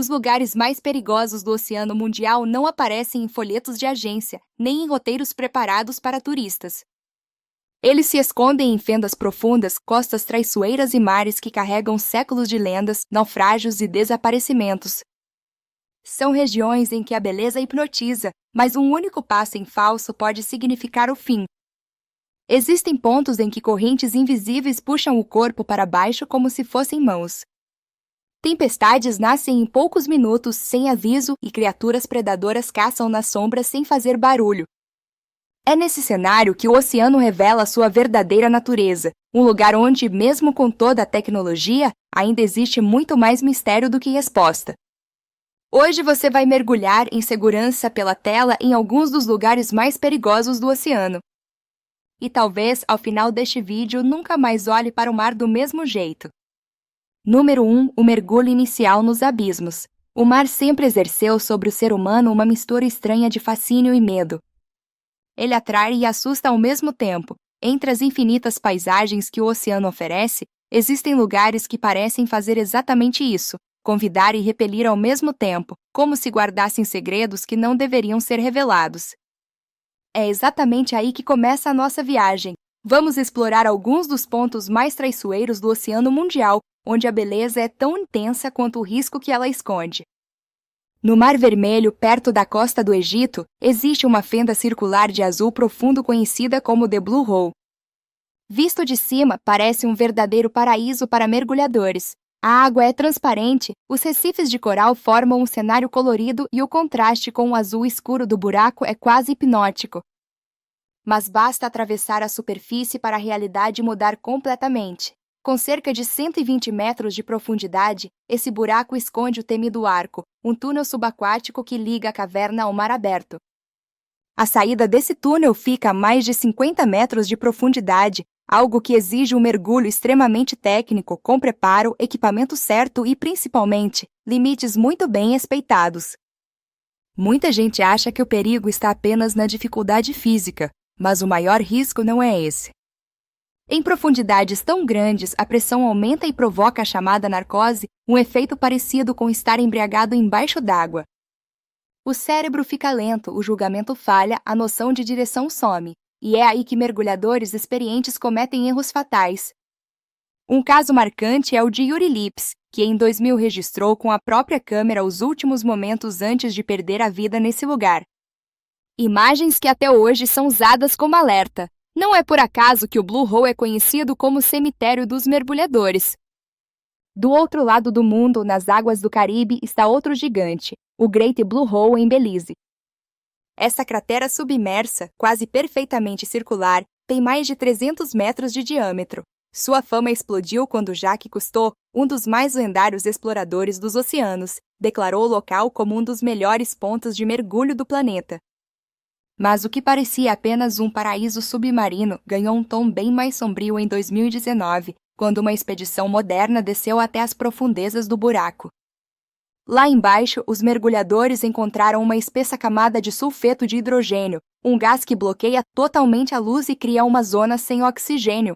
os lugares mais perigosos do Oceano Mundial não aparecem em folhetos de agência, nem em roteiros preparados para turistas. Eles se escondem em fendas profundas, costas traiçoeiras e mares que carregam séculos de lendas, naufrágios e desaparecimentos. São regiões em que a beleza hipnotiza, mas um único passo em falso pode significar o fim. Existem pontos em que correntes invisíveis puxam o corpo para baixo como se fossem mãos. Tempestades nascem em poucos minutos, sem aviso, e criaturas predadoras caçam nas sombras sem fazer barulho. É nesse cenário que o oceano revela sua verdadeira natureza, um lugar onde, mesmo com toda a tecnologia, ainda existe muito mais mistério do que resposta. Hoje você vai mergulhar em segurança pela tela em alguns dos lugares mais perigosos do oceano. E talvez, ao final deste vídeo, nunca mais olhe para o mar do mesmo jeito. Número 1. O mergulho inicial nos abismos. O mar sempre exerceu sobre o ser humano uma mistura estranha de fascínio e medo. Ele atrai e assusta ao mesmo tempo. Entre as infinitas paisagens que o oceano oferece, existem lugares que parecem fazer exatamente isso, convidar e repelir ao mesmo tempo, como se guardassem segredos que não deveriam ser revelados. É exatamente aí que começa a nossa viagem. Vamos explorar alguns dos pontos mais traiçoeiros do Oceano Mundial, onde a beleza é tão intensa quanto o risco que ela esconde. No Mar Vermelho, perto da costa do Egito, existe uma fenda circular de azul profundo conhecida como The Blue Hole. Visto de cima, parece um verdadeiro paraíso para mergulhadores. A água é transparente, os recifes de coral formam um cenário colorido e o contraste com o azul escuro do buraco é quase hipnótico. Mas basta atravessar a superfície para a realidade mudar completamente. Com cerca de 120 metros de profundidade, esse buraco esconde o temido arco, um túnel subaquático que liga a caverna ao mar aberto. A saída desse túnel fica a mais de 50 metros de profundidade, algo que exige um mergulho extremamente técnico, com preparo, equipamento certo e, principalmente, limites muito bem respeitados. Muita gente acha que o perigo está apenas na dificuldade física, mas o maior risco não é esse. Em profundidades tão grandes, a pressão aumenta e provoca a chamada narcose, um efeito parecido com estar embriagado embaixo d'água. O cérebro fica lento, o julgamento falha, a noção de direção some, e é aí que mergulhadores experientes cometem erros fatais. Um caso marcante é o de Yuri Lips, que em 2000 registrou com a própria câmera os últimos momentos antes de perder a vida nesse lugar. Imagens que até hoje são usadas como alerta. Não é por acaso que o Blue Hole é conhecido como cemitério dos mergulhadores. Do outro lado do mundo, nas águas do Caribe, está outro gigante, o Great Blue Hole em Belize. Essa cratera submersa, quase perfeitamente circular, tem mais de 300 metros de diâmetro. Sua fama explodiu quando Jacques Cousteau, um dos mais lendários exploradores dos oceanos, declarou o local como um dos melhores pontos de mergulho do planeta. Mas o que parecia apenas um paraíso submarino ganhou um tom bem mais sombrio em 2019, quando uma expedição moderna desceu até as profundezas do buraco. Lá embaixo, os mergulhadores encontraram uma espessa camada de sulfeto de hidrogênio, um gás que bloqueia totalmente a luz e cria uma zona sem oxigênio.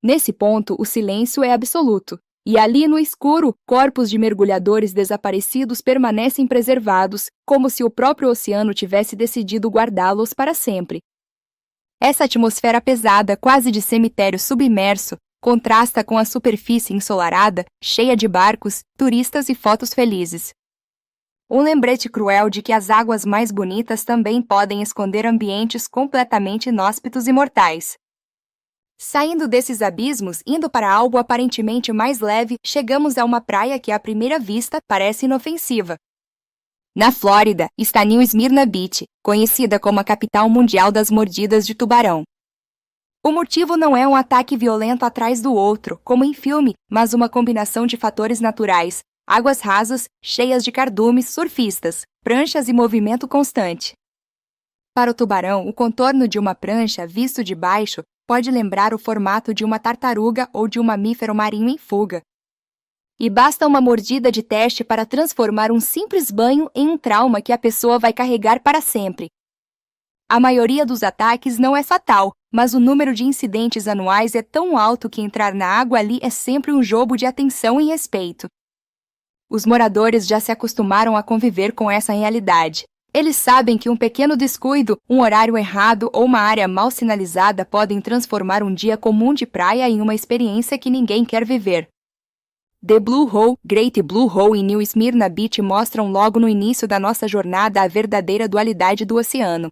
Nesse ponto, o silêncio é absoluto. E ali no escuro, corpos de mergulhadores desaparecidos permanecem preservados, como se o próprio oceano tivesse decidido guardá-los para sempre. Essa atmosfera pesada, quase de cemitério submerso, contrasta com a superfície ensolarada, cheia de barcos, turistas e fotos felizes. Um lembrete cruel de que as águas mais bonitas também podem esconder ambientes completamente inóspitos e mortais. Saindo desses abismos, indo para algo aparentemente mais leve, chegamos a uma praia que à primeira vista parece inofensiva. Na Flórida, está New Smyrna Beach, conhecida como a capital mundial das mordidas de tubarão. O motivo não é um ataque violento atrás do outro, como em filme, mas uma combinação de fatores naturais, águas rasas, cheias de cardumes, surfistas, pranchas e movimento constante. Para o tubarão, o contorno de uma prancha, visto de baixo, pode lembrar o formato de uma tartaruga ou de um mamífero marinho em fuga. E basta uma mordida de teste para transformar um simples banho em um trauma que a pessoa vai carregar para sempre. A maioria dos ataques não é fatal, mas o número de incidentes anuais é tão alto que entrar na água ali é sempre um jogo de atenção e respeito. Os moradores já se acostumaram a conviver com essa realidade. Eles sabem que um pequeno descuido, um horário errado ou uma área mal sinalizada podem transformar um dia comum de praia em uma experiência que ninguém quer viver. The Blue Hole, Great Blue Hole e New Smyrna Beach mostram logo no início da nossa jornada a verdadeira dualidade do oceano.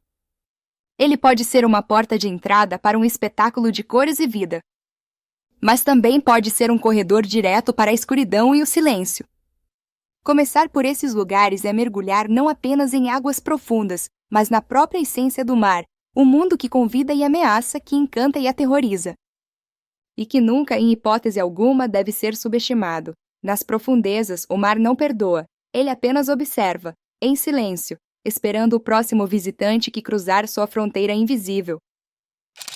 Ele pode ser uma porta de entrada para um espetáculo de cores e vida, mas também pode ser um corredor direto para a escuridão e o silêncio. Começar por esses lugares é mergulhar não apenas em águas profundas, mas na própria essência do mar, um mundo que convida e ameaça, que encanta e aterroriza. E que nunca, em hipótese alguma, deve ser subestimado. Nas profundezas, o mar não perdoa, ele apenas observa, em silêncio, esperando o próximo visitante que cruzar sua fronteira invisível.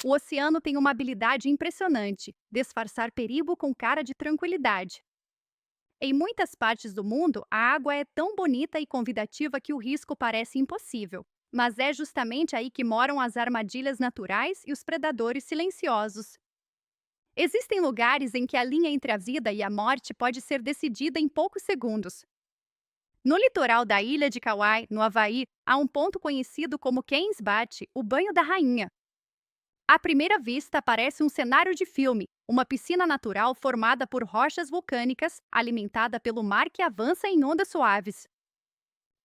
O oceano tem uma habilidade impressionante: disfarçar perigo com cara de tranquilidade. Em muitas partes do mundo, a água é tão bonita e convidativa que o risco parece impossível. Mas é justamente aí que moram as armadilhas naturais e os predadores silenciosos. Existem lugares em que a linha entre a vida e a morte pode ser decidida em poucos segundos. No litoral da ilha de Kauai, no Havaí, há um ponto conhecido como Queen's Beach, o banho da rainha. À primeira vista, parece um cenário de filme, uma piscina natural formada por rochas vulcânicas, alimentada pelo mar que avança em ondas suaves.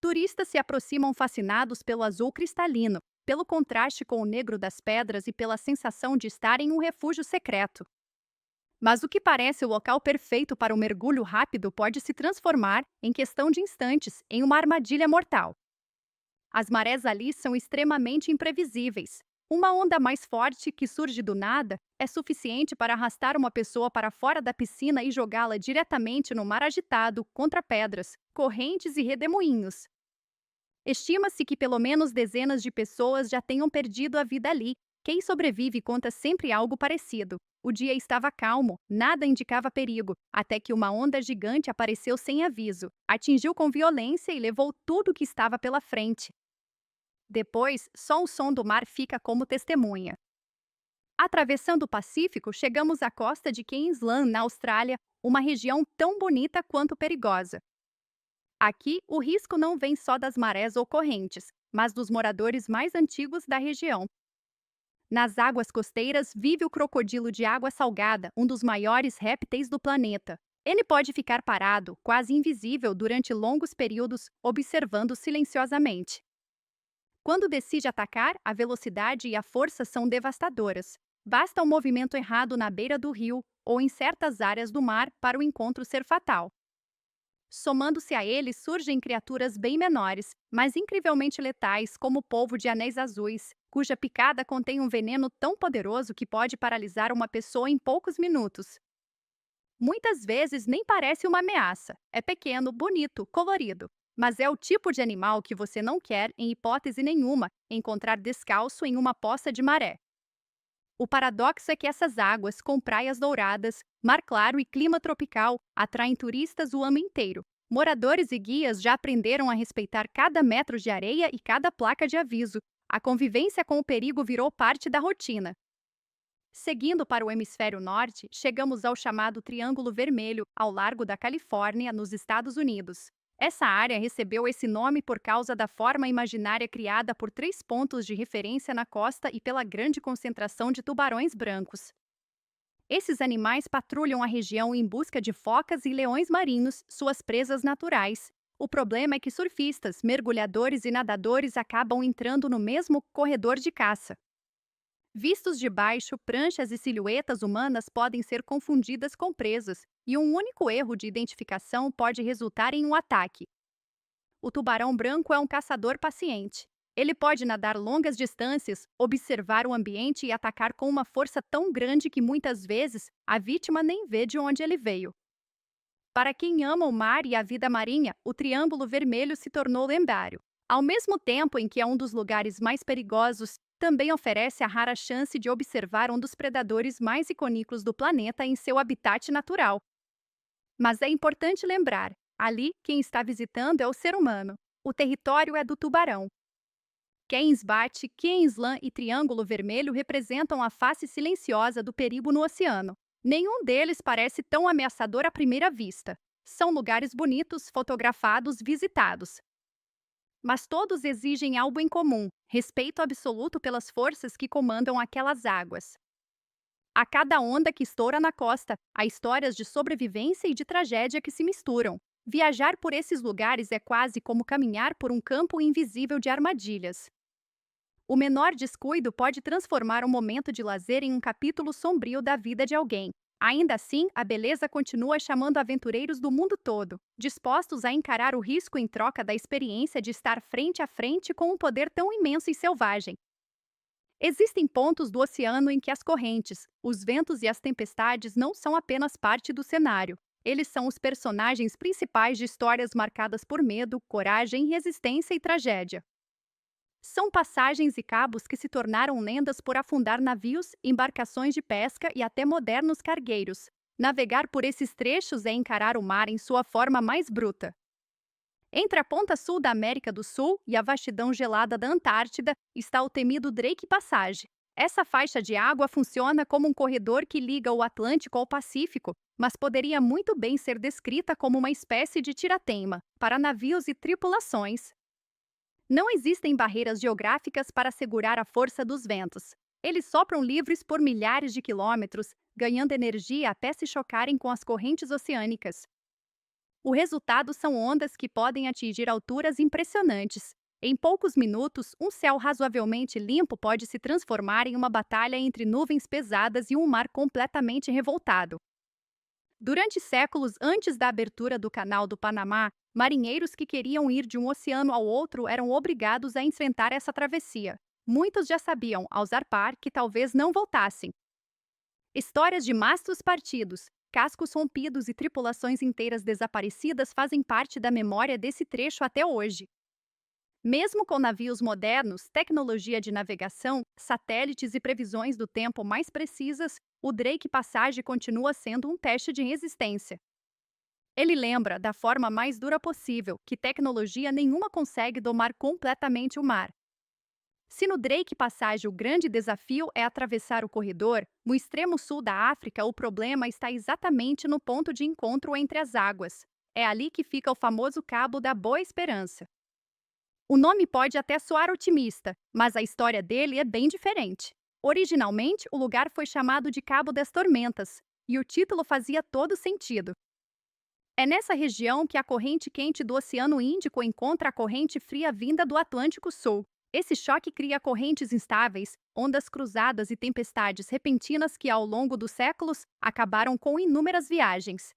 Turistas se aproximam fascinados pelo azul cristalino, pelo contraste com o negro das pedras e pela sensação de estar em um refúgio secreto. Mas o que parece o local perfeito para um mergulho rápido pode se transformar, em questão de instantes, em uma armadilha mortal. As marés ali são extremamente imprevisíveis. Uma onda mais forte que surge do nada é suficiente para arrastar uma pessoa para fora da piscina e jogá-la diretamente no mar agitado, contra pedras, correntes e redemoinhos. Estima-se que pelo menos dezenas de pessoas já tenham perdido a vida ali. Quem sobrevive conta sempre algo parecido. O dia estava calmo, nada indicava perigo, até que uma onda gigante apareceu sem aviso, atingiu com violência e levou tudo que estava pela frente. Depois, só o som do mar fica como testemunha. Atravessando o Pacífico, chegamos à costa de Queensland, na Austrália, uma região tão bonita quanto perigosa. Aqui, o risco não vem só das marés ou correntes, mas dos moradores mais antigos da região. Nas águas costeiras vive o crocodilo de água salgada, um dos maiores répteis do planeta. Ele pode ficar parado, quase invisível, durante longos períodos, observando silenciosamente. Quando decide atacar, a velocidade e a força são devastadoras. Basta um movimento errado na beira do rio ou em certas áreas do mar para o encontro ser fatal. Somando-se a ele, surgem criaturas bem menores, mas incrivelmente letais, como o polvo de anéis azuis, cuja picada contém um veneno tão poderoso que pode paralisar uma pessoa em poucos minutos. Muitas vezes nem parece uma ameaça. É pequeno, bonito, colorido. Mas é o tipo de animal que você não quer, em hipótese nenhuma, encontrar descalço em uma poça de maré. O paradoxo é que essas águas, com praias douradas, mar claro e clima tropical, atraem turistas o ano inteiro. Moradores e guias já aprenderam a respeitar cada metro de areia e cada placa de aviso. A convivência com o perigo virou parte da rotina. Seguindo para o hemisfério norte, chegamos ao chamado Triângulo Vermelho, ao largo da Califórnia, nos Estados Unidos. Essa área recebeu esse nome por causa da forma imaginária criada por 3 pontos de referência na costa e pela grande concentração de tubarões brancos. Esses animais patrulham a região em busca de focas e leões marinhos, suas presas naturais. O problema é que surfistas, mergulhadores e nadadores acabam entrando no mesmo corredor de caça. Vistos de baixo, pranchas e silhuetas humanas podem ser confundidas com presas, e um único erro de identificação pode resultar em um ataque. O tubarão branco é um caçador paciente. Ele pode nadar longas distâncias, observar o ambiente e atacar com uma força tão grande que muitas vezes a vítima nem vê de onde ele veio. Para quem ama o mar e a vida marinha, o Triângulo Vermelho se tornou lendário. Ao mesmo tempo em que é um dos lugares mais perigosos, também oferece a rara chance de observar um dos predadores mais icônicos do planeta em seu habitat natural. Mas é importante lembrar, ali quem está visitando é o ser humano. O território é do tubarão. Queen's Beach, Queensland e Triângulo Vermelho representam a face silenciosa do perigo no oceano. Nenhum deles parece tão ameaçador à primeira vista. São lugares bonitos, fotografados, visitados. Mas todos exigem algo em comum: respeito absoluto pelas forças que comandam aquelas águas. A cada onda que estoura na costa, há histórias de sobrevivência e de tragédia que se misturam. Viajar por esses lugares é quase como caminhar por um campo invisível de armadilhas. O menor descuido pode transformar um momento de lazer em um capítulo sombrio da vida de alguém. Ainda assim, a beleza continua chamando aventureiros do mundo todo, dispostos a encarar o risco em troca da experiência de estar frente a frente com um poder tão imenso e selvagem. Existem pontos do oceano em que as correntes, os ventos e as tempestades não são apenas parte do cenário. Eles são os personagens principais de histórias marcadas por medo, coragem, resistência e tragédia. São passagens e cabos que se tornaram lendas por afundar navios, embarcações de pesca e até modernos cargueiros. Navegar por esses trechos é encarar o mar em sua forma mais bruta. Entre a ponta sul da América do Sul e a vastidão gelada da Antártida está o temido Drake Passage. Essa faixa de água funciona como um corredor que liga o Atlântico ao Pacífico, mas poderia muito bem ser descrita como uma espécie de tirateima para navios e tripulações. Não existem barreiras geográficas para segurar a força dos ventos. Eles sopram livres por milhares de quilômetros, ganhando energia até se chocarem com as correntes oceânicas. O resultado são ondas que podem atingir alturas impressionantes. Em poucos minutos, um céu razoavelmente limpo pode se transformar em uma batalha entre nuvens pesadas e um mar completamente revoltado. Durante séculos antes da abertura do Canal do Panamá, marinheiros que queriam ir de um oceano ao outro eram obrigados a enfrentar essa travessia. Muitos já sabiam, ao zarpar, que talvez não voltassem. Histórias de mastros partidos, cascos rompidos e tripulações inteiras desaparecidas fazem parte da memória desse trecho até hoje. Mesmo com navios modernos, tecnologia de navegação, satélites e previsões do tempo mais precisas, o Drake Passage continua sendo um teste de resistência. Ele lembra, da forma mais dura possível, que tecnologia nenhuma consegue domar completamente o mar. Se no Drake Passage o grande desafio é atravessar o corredor, no extremo sul da África o problema está exatamente no ponto de encontro entre as águas. É ali que fica o famoso Cabo da Boa Esperança. O nome pode até soar otimista, mas a história dele é bem diferente. Originalmente, o lugar foi chamado de Cabo das Tormentas, e o título fazia todo sentido. É nessa região que a corrente quente do Oceano Índico encontra a corrente fria vinda do Atlântico Sul. Esse choque cria correntes instáveis, ondas cruzadas e tempestades repentinas que, ao longo dos séculos, acabaram com inúmeras viagens.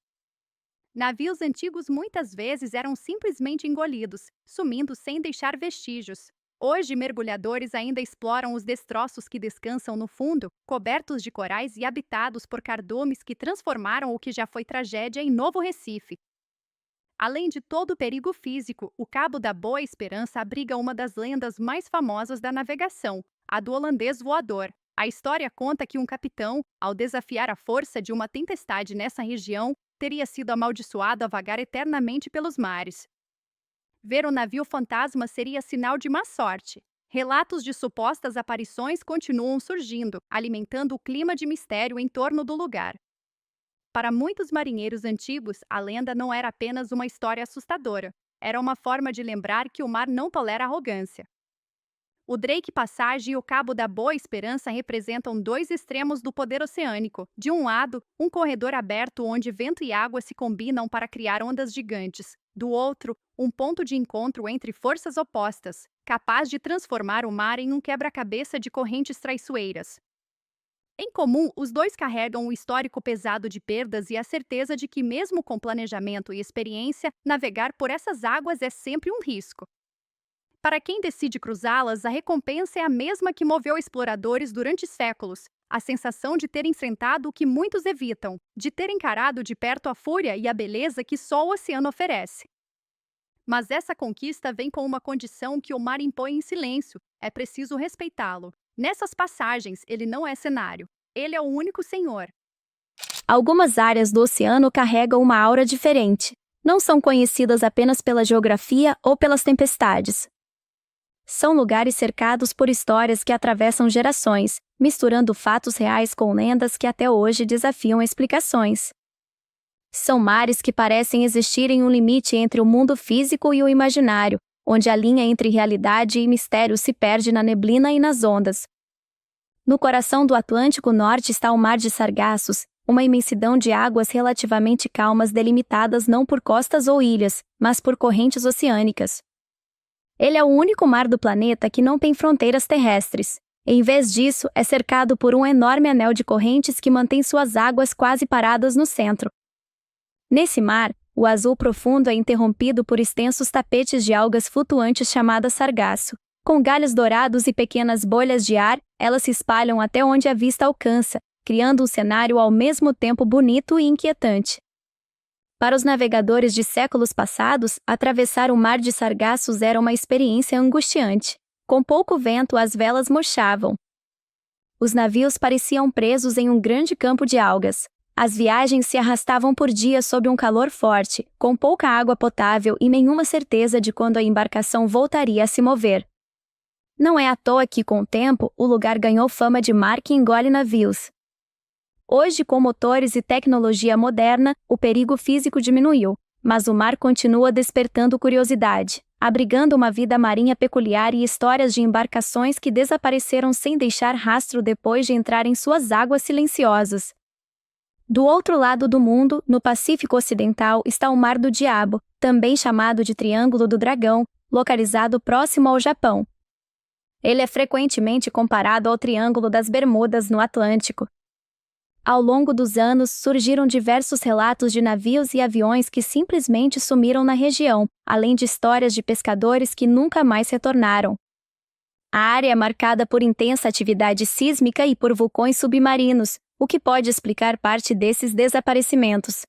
Navios antigos muitas vezes eram simplesmente engolidos, sumindo sem deixar vestígios. Hoje, mergulhadores ainda exploram os destroços que descansam no fundo, cobertos de corais e habitados por cardumes que transformaram o que já foi tragédia em novo Recife. Além de todo o perigo físico, o Cabo da Boa Esperança abriga uma das lendas mais famosas da navegação, a do holandês voador. A história conta que um capitão, ao desafiar a força de uma tempestade nessa região, teria sido amaldiçoado a vagar eternamente pelos mares. Ver o navio fantasma seria sinal de má sorte. Relatos de supostas aparições continuam surgindo, alimentando o clima de mistério em torno do lugar. Para muitos marinheiros antigos, a lenda não era apenas uma história assustadora. Era uma forma de lembrar que o mar não tolera arrogância. O Drake Passage e o Cabo da Boa Esperança representam dois extremos do poder oceânico. De um lado, um corredor aberto onde vento e água se combinam para criar ondas gigantes. Do outro, um ponto de encontro entre forças opostas, capaz de transformar o mar em um quebra-cabeça de correntes traiçoeiras. Em comum, os dois carregam um histórico pesado de perdas e a certeza de que, mesmo com planejamento e experiência, navegar por essas águas é sempre um risco. Para quem decide cruzá-las, a recompensa é a mesma que moveu exploradores durante séculos: a sensação de ter enfrentado o que muitos evitam, de ter encarado de perto a fúria e a beleza que só o oceano oferece. Mas essa conquista vem com uma condição que o mar impõe em silêncio: é preciso respeitá-lo. Nessas passagens, ele não é cenário. Ele é o único senhor. Algumas áreas do oceano carregam uma aura diferente. Não são conhecidas apenas pela geografia ou pelas tempestades. São lugares cercados por histórias que atravessam gerações, misturando fatos reais com lendas que até hoje desafiam explicações. São mares que parecem existir em um limite entre o mundo físico e o imaginário, onde a linha entre realidade e mistério se perde na neblina e nas ondas. No coração do Atlântico Norte está o Mar de Sargassos, uma imensidão de águas relativamente calmas delimitadas não por costas ou ilhas, mas por correntes oceânicas. Ele é o único mar do planeta que não tem fronteiras terrestres. Em vez disso, é cercado por um enorme anel de correntes que mantém suas águas quase paradas no centro. Nesse mar, o azul profundo é interrompido por extensos tapetes de algas flutuantes chamadas sargaço. Com galhos dourados e pequenas bolhas de ar, elas se espalham até onde a vista alcança, criando um cenário ao mesmo tempo bonito e inquietante. Para os navegadores de séculos passados, atravessar o Mar de Sargassos era uma experiência angustiante. Com pouco vento, as velas murchavam. Os navios pareciam presos em um grande campo de algas. As viagens se arrastavam por dias sob um calor forte, com pouca água potável e nenhuma certeza de quando a embarcação voltaria a se mover. Não é à toa que, com o tempo, o lugar ganhou fama de mar que engole navios. Hoje, com motores e tecnologia moderna, o perigo físico diminuiu, mas o mar continua despertando curiosidade, abrigando uma vida marinha peculiar e histórias de embarcações que desapareceram sem deixar rastro depois de entrar em suas águas silenciosas. Do outro lado do mundo, no Pacífico Ocidental, está o Mar do Diabo, também chamado de Triângulo do Dragão, localizado próximo ao Japão. Ele é frequentemente comparado ao Triângulo das Bermudas no Atlântico. Ao longo dos anos, surgiram diversos relatos de navios e aviões que simplesmente sumiram na região, além de histórias de pescadores que nunca mais retornaram. A área é marcada por intensa atividade sísmica e por vulcões submarinos, o que pode explicar parte desses desaparecimentos.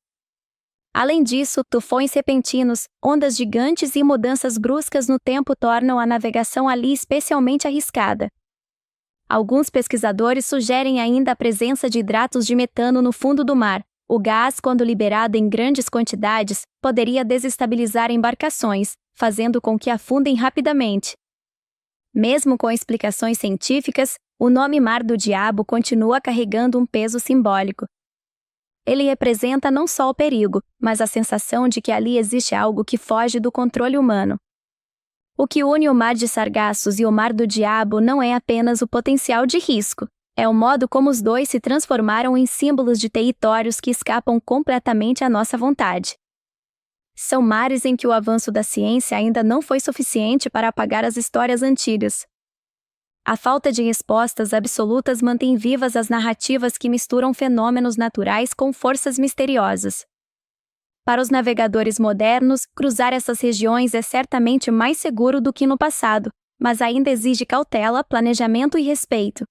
Além disso, tufões repentinos, ondas gigantes e mudanças bruscas no tempo tornam a navegação ali especialmente arriscada. Alguns pesquisadores sugerem ainda a presença de hidratos de metano no fundo do mar. O gás, quando liberado em grandes quantidades, poderia desestabilizar embarcações, fazendo com que afundem rapidamente. Mesmo com explicações científicas, o nome Mar do Diabo continua carregando um peso simbólico. Ele representa não só o perigo, mas a sensação de que ali existe algo que foge do controle humano. O que une o Mar de Sargassos e o Mar do Diabo não é apenas o potencial de risco, é o modo como os dois se transformaram em símbolos de territórios que escapam completamente à nossa vontade. São mares em que o avanço da ciência ainda não foi suficiente para apagar as histórias antigas. A falta de respostas absolutas mantém vivas as narrativas que misturam fenômenos naturais com forças misteriosas. Para os navegadores modernos, cruzar essas regiões é certamente mais seguro do que no passado, mas ainda exige cautela, planejamento e respeito.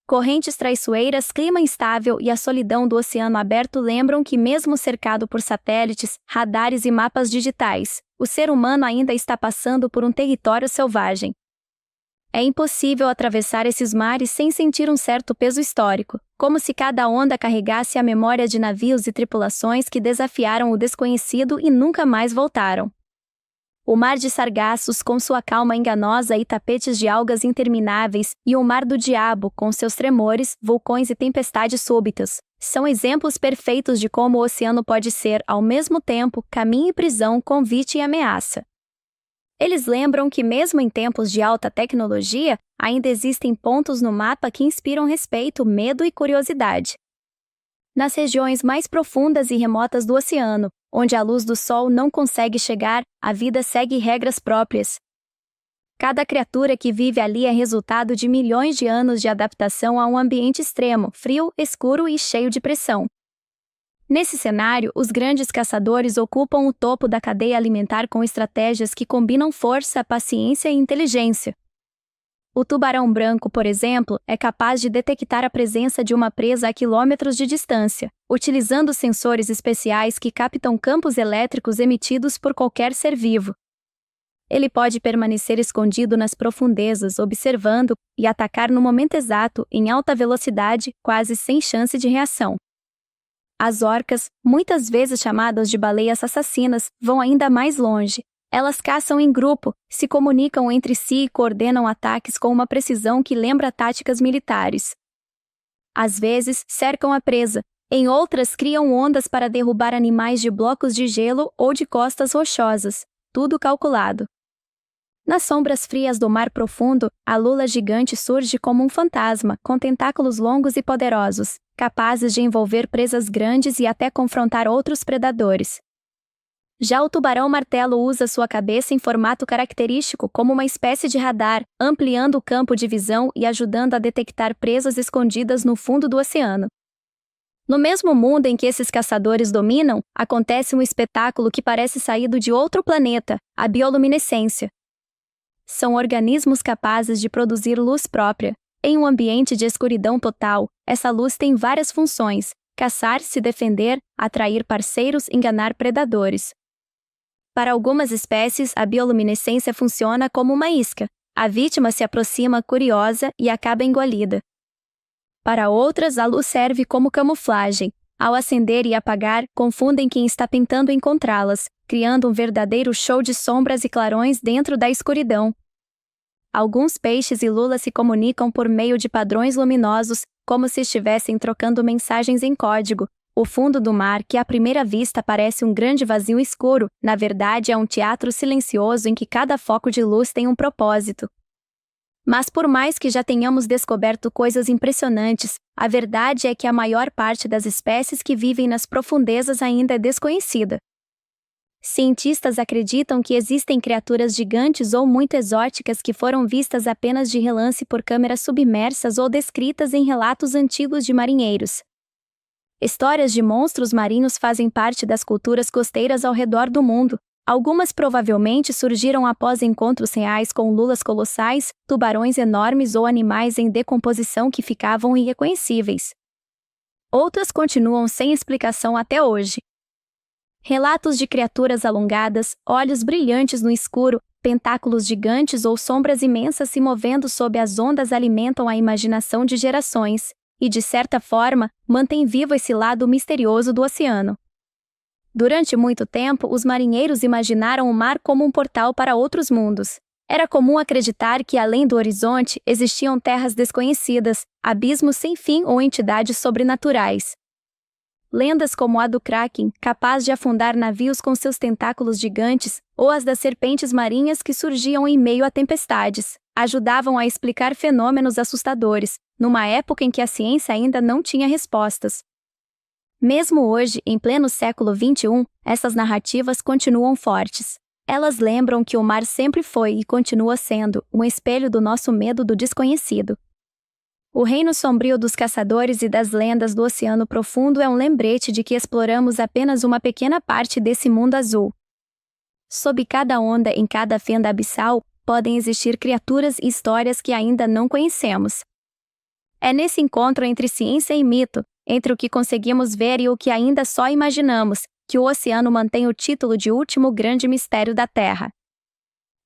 Correntes traiçoeiras, clima instável e a solidão do oceano aberto lembram que, mesmo cercado por satélites, radares e mapas digitais, o ser humano ainda está passando por um território selvagem. É impossível atravessar esses mares sem sentir um certo peso histórico, como se cada onda carregasse a memória de navios e tripulações que desafiaram o desconhecido e nunca mais voltaram. O Mar de Sargassos, com sua calma enganosa e tapetes de algas intermináveis, e o Mar do Diabo, com seus tremores, vulcões e tempestades súbitas, são exemplos perfeitos de como o oceano pode ser, ao mesmo tempo, caminho e prisão, convite e ameaça. Eles lembram que, mesmo em tempos de alta tecnologia, ainda existem pontos no mapa que inspiram respeito, medo e curiosidade. Nas regiões mais profundas e remotas do oceano, onde a luz do sol não consegue chegar, a vida segue regras próprias. Cada criatura que vive ali é resultado de milhões de anos de adaptação a um ambiente extremo, frio, escuro e cheio de pressão. Nesse cenário, os grandes caçadores ocupam o topo da cadeia alimentar com estratégias que combinam força, paciência e inteligência. O tubarão branco, por exemplo, é capaz de detectar a presença de uma presa a quilômetros de distância, utilizando sensores especiais que captam campos elétricos emitidos por qualquer ser vivo. Ele pode permanecer escondido nas profundezas, observando, e atacar no momento exato, em alta velocidade, quase sem chance de reação. As orcas, muitas vezes chamadas de baleias assassinas, vão ainda mais longe. Elas caçam em grupo, se comunicam entre si e coordenam ataques com uma precisão que lembra táticas militares. Às vezes, cercam a presa, Em outras, criam ondas para derrubar animais de blocos de gelo ou de costas rochosas, tudo calculado. Nas sombras frias do mar profundo, a lula gigante surge como um fantasma, com tentáculos longos e poderosos, capazes de envolver presas grandes e até confrontar outros predadores. Já o tubarão-martelo usa sua cabeça em formato característico como uma espécie de radar, ampliando o campo de visão e ajudando a detectar presas escondidas no fundo do oceano. No mesmo mundo em que esses caçadores dominam, acontece um espetáculo que parece saído de outro planeta, a bioluminescência. São organismos capazes de produzir luz própria. Em um ambiente de escuridão total, essa luz tem várias funções: caçar, se defender, atrair parceiros, enganar predadores. Para algumas espécies, a bioluminescência funciona como uma isca. A vítima se aproxima curiosa e acaba engolida. Para outras, a luz serve como camuflagem. Ao acender e apagar, confundem quem está tentando encontrá-las, criando um verdadeiro show de sombras e clarões dentro da escuridão. Alguns peixes e lulas se comunicam por meio de padrões luminosos, como se estivessem trocando mensagens em código. O fundo do mar, que à primeira vista parece um grande vazio escuro, na verdade é um teatro silencioso em que cada foco de luz tem um propósito. Mas por mais que já tenhamos descoberto coisas impressionantes, a verdade é que a maior parte das espécies que vivem nas profundezas ainda é desconhecida. Cientistas acreditam que existem criaturas gigantes ou muito exóticas que foram vistas apenas de relance por câmeras submersas ou descritas em relatos antigos de marinheiros. Histórias de monstros marinhos fazem parte das culturas costeiras ao redor do mundo. Algumas provavelmente surgiram após encontros reais com lulas colossais, tubarões enormes ou animais em decomposição que ficavam irreconhecíveis. Outras continuam sem explicação até hoje. Relatos de criaturas alongadas, olhos brilhantes no escuro, tentáculos gigantes ou sombras imensas se movendo sob as ondas alimentam a imaginação de gerações, e de certa forma, mantém vivo esse lado misterioso do oceano. Durante muito tempo, os marinheiros imaginaram o mar como um portal para outros mundos. Era comum acreditar que além do horizonte existiam terras desconhecidas, abismos sem fim ou entidades sobrenaturais. Lendas como a do Kraken, capaz de afundar navios com seus tentáculos gigantes, ou as das serpentes marinhas que surgiam em meio a tempestades, ajudavam a explicar fenômenos assustadores, numa época em que a ciência ainda não tinha respostas. Mesmo hoje, em pleno século XXI, essas narrativas continuam fortes. Elas lembram que o mar sempre foi e continua sendo um espelho do nosso medo do desconhecido. O reino sombrio dos caçadores e das lendas do oceano profundo é um lembrete de que exploramos apenas uma pequena parte desse mundo azul. Sob cada onda, em cada fenda abissal, podem existir criaturas e histórias que ainda não conhecemos. É nesse encontro entre ciência e mito, entre o que conseguimos ver e o que ainda só imaginamos, que o oceano mantém o título de último grande mistério da Terra.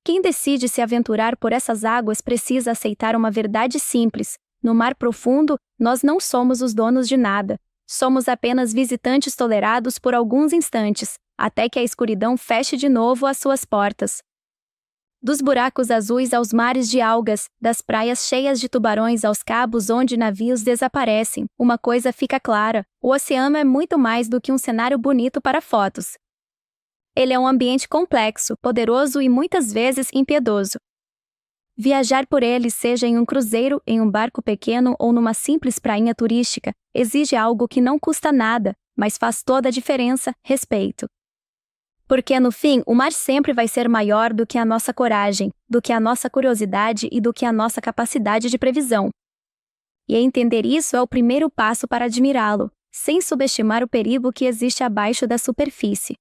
Quem decide se aventurar por essas águas precisa aceitar uma verdade simples: no mar profundo, nós não somos os donos de nada. Somos apenas visitantes tolerados por alguns instantes, até que a escuridão feche de novo as suas portas. Dos buracos azuis aos mares de algas, das praias cheias de tubarões aos cabos onde navios desaparecem, uma coisa fica clara: o oceano é muito mais do que um cenário bonito para fotos. Ele é um ambiente complexo, poderoso e muitas vezes impiedoso. Viajar por ele, seja em um cruzeiro, em um barco pequeno ou numa simples prainha turística, exige algo que não custa nada, mas faz toda a diferença: respeito. Porque no fim, o mar sempre vai ser maior do que a nossa coragem, do que a nossa curiosidade e do que a nossa capacidade de previsão. E entender isso é o primeiro passo para admirá-lo, sem subestimar o perigo que existe abaixo da superfície.